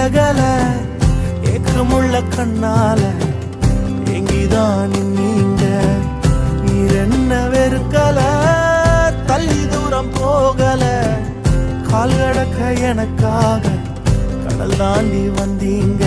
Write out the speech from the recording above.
விலகல ஏக்கமுள்ள கண்ணால எங்கிதான் நீங்க நீர் என்ன வெறுக்கல தள்ளி தூரம் போகல கால் கடக்க எனக்காக கடல் தாண்டி வந்தீங்க